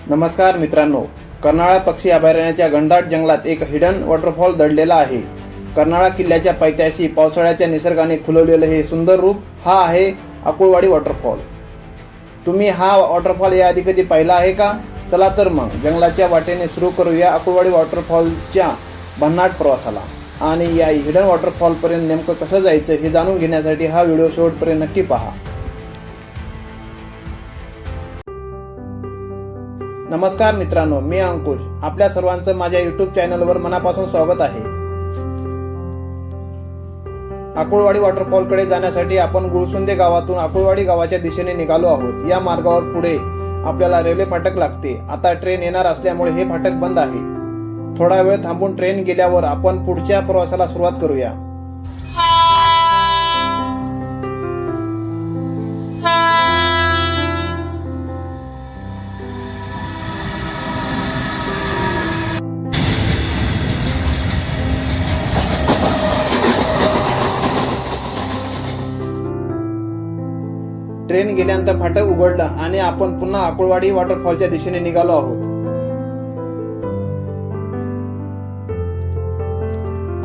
नमस्कार मित्रांनो, कर्नाळा पक्षी अभयारण्याच्या घनदाट जंगलात एक हिडन वॉटरफॉल दडलेला आहे। कर्नाळा किल्ल्याच्या पायथ्याशी पावसाळ्याच्या निसर्गाने खुलवलेले हे सुंदर रूप हा आहे अकुळवाडी वॉटरफॉल। तुम्ही हा वॉटरफॉल याआधी कधी पाहिला आहे का? चला तर मग जंगलाच्या वाटेने सुरू करूया अकुळवाडी वॉटरफॉलच्या भन्नाट प्रवासाला। आणि या हिडन वॉटरफॉलपर्यंत नेमकं कसं जायचं हे जाणून घेण्यासाठी हा व्हिडिओ शेवटपर्यंत नक्की पहा। नमस्कार मित्रांनो, मी अंकुश। आपल्या सर्वांचं माझ्या YouTube चॅनलवर मनापासून स्वागत आहे। अकुळवाडी वॉटरफॉलकडे जाण्यासाठी आपण गुळसुंदे गावातून अकुळवाडी गावाच्या दिशेने निघालो आहोत। या मार्गावर पुढे आपल्याला रेल्वे फाटक लागते। आता ट्रेन येणार असल्यामुळे हे फाटक बंद आहे। थोडा वेळ थांबून ट्रेन गेल्यावर आपण पुढच्या प्रवासाला सुरुवात करूया। ट्रेन गेल्यानंतर फाटक उघडलं आणि आपण पुन्हा अकुळवाडी वॉटरफॉलच्या दिशेने निघालो आहोत।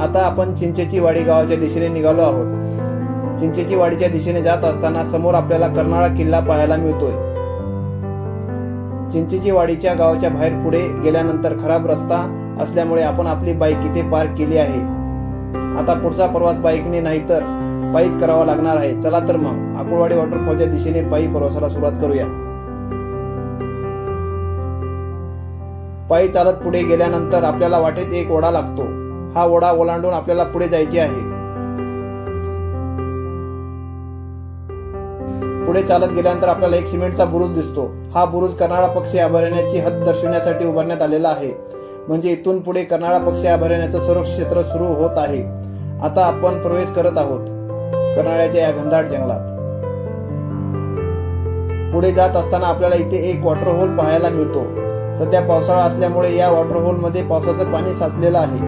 आता आपण चिंचेची वाडी गावाच्या दिशेने निघालो आहोत। चिंचेची वाडीच्या दिशेने जात असताना समोर आपल्याला कर्नाळा किल्ला पाहायला मिळतोय। चिंचेची वाडीच्या गावाच्या बाहेर पुढे गेल्यानंतर खराब रस्ता असल्यामुळे आपण आपली बाईक इथे पार्क केली आहे। आता पुढचा प्रवास बाईकने नाही तर पायीच करावा लागणार आहे। चला तर मग अकुळवाडी वॉटरफॉलच्या दिशेने पायी प्रवासाला सुरुवात करूया। पायी चालत पुढे गेल्यानंतर आपल्याला वाटेत एक ओढा लागतो। हा ओढा ओलांडून आपल्याला पुढे जायचे आहे। पुढे चालत गेल्यानंतर आपल्याला एक सिमेंटचा बुरुज दिसतो। हा बुरुज कर्नाळा पक्षी अभयारण्याची हद्द दर्शवण्यासाठी उभारण्यात आलेला आहे। म्हणजे इथून पुढे कर्नाळा पक्षी अभयारण्याचं संरक्षित क्षेत्र सुरू होत आहे। आता आपण प्रवेश करत आहोत कर्नाळ्याच्या या घनदाट जंगलात। पुढे जात असताना आपल्याला इथे एक वॉटर होल पाहायला मिळतो। सध्या पावसाळा असल्यामुळे या वॉटर होल मध्ये पावसाचं पाणी साचलेलं आहे।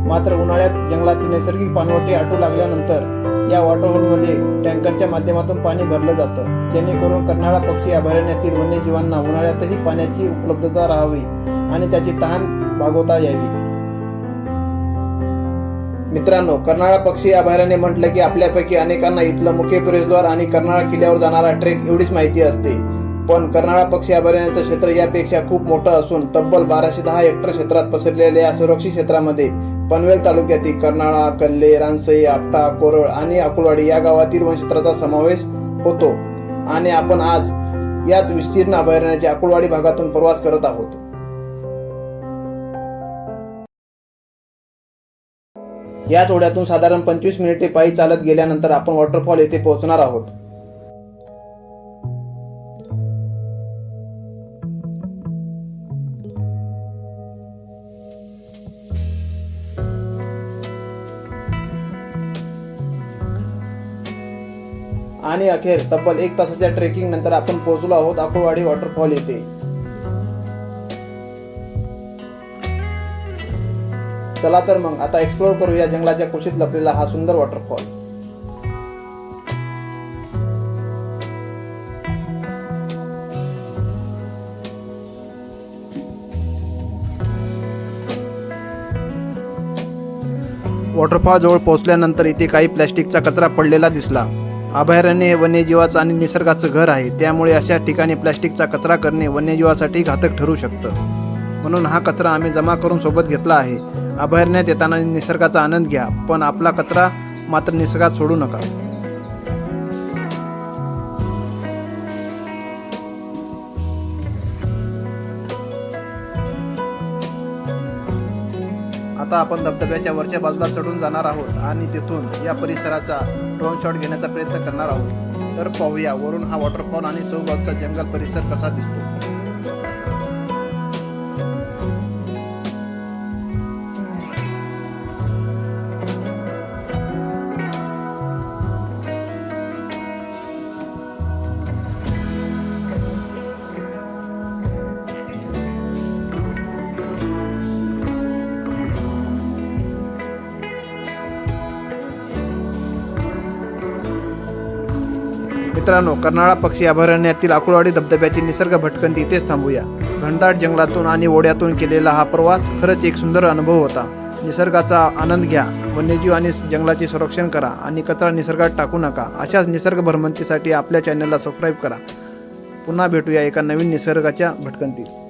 मात्र उन्हाळ्यात जंगलातील नैसर्गिक पाणवठे आटू लागल्यानंतर या वॉटर होल मध्ये टँकरच्या माध्यमातून पाणी भरलं जातं, जेणेकरून कर्नाळा पक्षी अभयारण्यातील वन्यजीवांना उन्हाळ्यातही पाण्याची उपलब्धता राहावी आणि त्याची तहान भागवता यावी। मित्रांनो, कर्नाळा पक्षी अभयारण्य म्हटलं की आपल्यापैकी अनेकांना इथलं मुख्य प्रवेशद्वार आणि कर्नाळा किल्ल्यावर जाणारा ट्रेक एवढीच माहिती असते। पण कर्नाळा पक्षी अभयारण्याचं क्षेत्र यापेक्षा खूप मोठं असून तब्बल 1210 हेक्टर क्षेत्रात पसरलेल्या या सुरक्षित क्षेत्रामध्ये पनवेल तालुक्यातील कर्नाळा, कल्ले, रानसई, आपटा, कोरळ आणि अकुळवाडी या गावातील वनक्षेत्राचा समावेश होतो। आणि आपण आज याच विस्तीर्ण अभयारण्याच्या अकुळवाडी भागातून प्रवास करत आहोत। याच ओढ्यातून साधारण 25 मिनिटे पायी चालत गेल्यानंतर आपण वॉटरफॉल येथे पोहोचणार आहोत। आणि अखेर तब्बल 1 तासाच्या ट्रेकिंग नंतर आपण पोहोचलो आहोत अकुळवाडी वॉटरफॉल येथे। चला तर मग आता एक्सप्लोर करूया जंगलाच्या कुशीत लपलेला हा सुंदर वॉटरफॉल। वॉटरफॉल जवळ पोहोचल्यानंतर इथे काही प्लॅस्टिकचा कचरा पडलेला दिसला। अभयारण्य हे वन्यजीवाचं आणि निसर्गाचं घर आहे, त्यामुळे अशा ठिकाणी प्लॅस्टिकचा कचरा करणे वन्यजीवासाठी घातक ठरू शकतं। म्हणून हा कचरा आम्ही जमा करून सोबत घेतला आहे। अभयारण्यात येताना निसर्गाचा आनंद घ्या, पण आपला कचरा मात्र निसर्गात सोडू नका। आता आपण धबधब्याच्या वरच्या बाजूला चढून जाणार आहोत आणि तिथून या परिसराचा ड्रोन शॉट घेण्याचा प्रयत्न करणार आहोत। तर पाहूया वरून हा वॉटरफॉल आणि चौबाजूचा जंगल परिसर कसा दिसतो। मित्रांनो, कर्नाळा पक्षी अभयारण्यातील अकुळवाडी धबधब्याची निसर्ग भटकंती इथेच थांबूया. घनदाट जंगलातून आणि ओढ्यातून केलेला हा प्रवास खरंच एक सुंदर अनुभव होता. निसर्गाचा आनंद घ्या, वन्यजीव आणि जंगलाचे संरक्षण करा आणि कचरा निसर्गात टाकू नका. अशाच निसर्ग भ्रमंतीसाठी आपल्या चॅनलला सबस्क्राईब करा. पुन्हा भेटूया एका नवीन निसर्गाच्या भटकंतीत.